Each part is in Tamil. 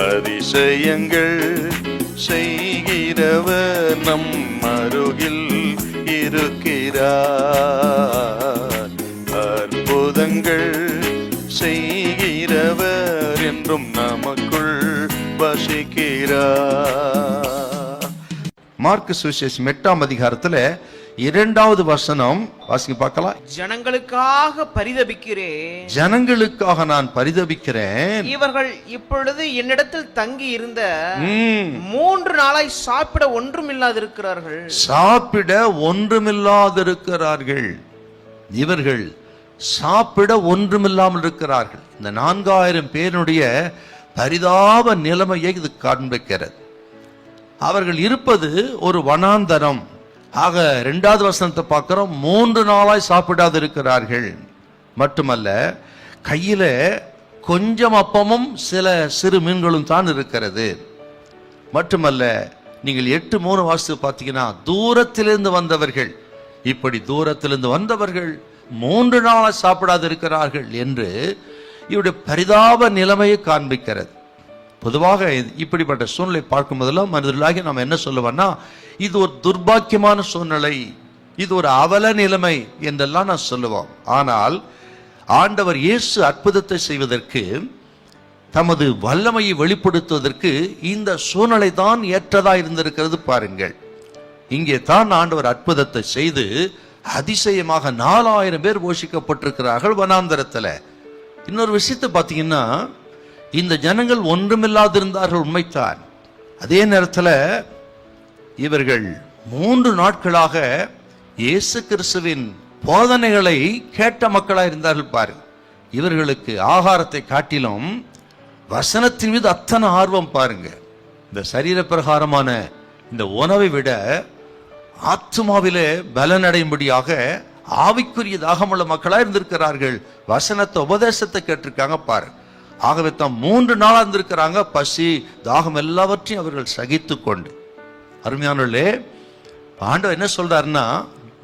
அதிசயங்கள் செய்கிறவர் நம் அருகில் இருக்கிறார். அற்புதங்கள் செய்கிறவர் என்றும் நமக்குள் வசிக்கிறார். மார்க்கு சுவிசேஷம் 8ஆம் அதிகாரத்துல 2வது வசனம் வாசிங்க பார்க்கலாம். ஜனங்களுக்காக பரிதபிக்கிறேன், ஜனங்களுக்காக நான் பரிதபிக்கிறேன். இவர்கள் இப்பொழுது என்னிடத்தில் தங்கி இருந்த 3 நாளாய் சாப்பிட ஒன்றுமில்லாதிருக்கிறார்கள். சாப்பிட ஒன்றுமில்லாதிருக்கிறார்கள். இவர்கள் சாப்பிட ஒன்றுமில்லாமல் இருக்கிறார்கள். இந்த 4000 பேருடைய பரிதாப நிலைமையை இது காண்பிக்கிறது. அவர்கள் இருப்பது ஒரு வனாந்தரம். ஆக 2வது வசனத்தை பார்க்கிறோம். 3 நாளாய் சாப்பிடாது இருக்கிறார்கள். மட்டுமல்ல, கையில கொஞ்சம் அப்பமும் சில சிறு மீன்களும் தான் இருக்கிறது. மட்டுமல்ல, நீங்கள் 8:3 வாசித்து பார்த்தீங்கன்னா, தூரத்திலிருந்து வந்தவர்கள், இப்படி தூரத்திலிருந்து வந்தவர்கள் 3 நாளாய் சாப்பிடாது இருக்கிறார்கள் என்று இவருடைய பரிதாப நிலைமையை காண்பிக்கிறது. பொதுவாக இப்படிப்பட்ட சூழ்நிலை பார்க்கும் போதெல்லாம் மனிதர்களாகி நாம் என்ன சொல்லுவோம்னா, இது ஒரு துர்பாக்கியமான சூழ்நிலை, இது ஒரு அவல நிலைமை என்றெல்லாம் நான் சொல்லுவோம். ஆனால் ஆண்டவர் இயேசு அற்புதத்தை செய்வதற்கு, தமது வல்லமையை வெளிப்படுத்துவதற்கு இந்த சூழ்நிலை தான் ஏற்றதா இருந்திருக்கிறது. பாருங்கள், இங்கே தான் ஆண்டவர் அற்புதத்தை செய்து அதிசயமாக 4000 பேர் போஷிக்கப்பட்டிருக்கிறார்கள் வனாந்தரத்தில். இன்னொரு விஷயத்தை பார்த்தீங்கன்னா, இந்த ஜனங்கள் ஒன்றுமில்லாதிருந்தார்கள் உண்மைத்தான். அதே நேரத்தில் இவர்கள் 3 நாட்களாக இயேசு கிறிஸ்துவின் போதனைகளை கேட்ட மக்களாக இருந்தார்கள். பாருங்க, இவர்களுக்கு ஆகாரத்தை காட்டிலும் வசனத்தின் மீது அத்தனை ஆர்வம். பாருங்க, இந்த சரீர பிரகாரமான இந்த உணவை விட ஆத்மாவிலே பலனடையும்படியாக ஆவிக்குரிய தாகமுள்ள மக்களாக இருந்திருக்கிறார்கள். வசனத்தை உபதேசத்தை கேட்டிருக்காங்க. பாரு, ஆகவே தான் 3 நாளா இருந்திருக்கிறாங்க. பசி தாகம் எல்லாவற்றையும் அவர்கள் சகித்து கொண்டு. அருமையானவர்களே, ஆண்டவர் என்ன சொல்றாருன்னா,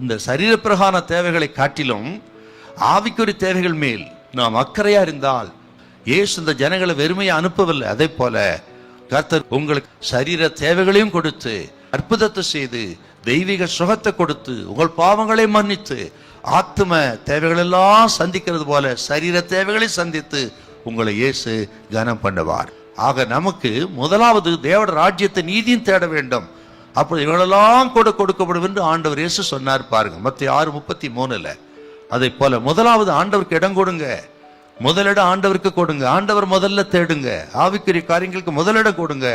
இந்த சரீர பிரகார தேவைகளை காட்டிலும் ஆவிக்குரிய தேவைகள் மேல் நாம் அக்கறையா இருந்தால், இயேசு இந்த ஜனங்களை வெறுமையை அனுப்பவில்லை. அதே போல கர்த்தர் உங்களுக்கு சரீர தேவைகளையும் கொடுத்து, அற்புதத்தை செய்து, தெய்வீக சுகத்தை கொடுத்து, உங்கள் பாவங்களை மன்னித்து, ஆத்ம தேவைகள் எல்லாம் சந்திக்கிறது போல சரீர தேவைகளை சந்தித்து உங்களை இயேசு கனம் பண்ணுவார். ஆக நமக்கு முதலாவது தேவனுடைய ராஜ்யத்தை நீதியும் தேட வேண்டும். அப்படி இவங்களெல்லாம் கொடுக்கப்படும் என்று ஆண்டவர் இயேசு சொன்னார். பாருங்க, மத்தேயு 6:33. அதை போல முதலாவது ஆண்டவருக்கு இடம் கொடுங்க, முதலிடம் ஆண்டவருக்கு கொடுங்க. ஆண்டவர் முதல்ல தேடுங்க, ஆவிக்குரிய காரியங்களுக்கு முதலிடம் கொடுங்க.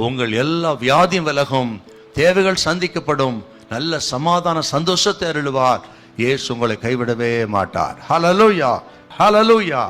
உங்கள் எல்லா வியாதியும் விலகும், தேவைகள் சந்திக்கப்படும், நல்ல சமாதான சந்தோஷத்தை அருளுவார். இயேசு உங்களை கைவிடவே மாட்டார். ஹல்லேலூயா, ஹல்லேலூயா.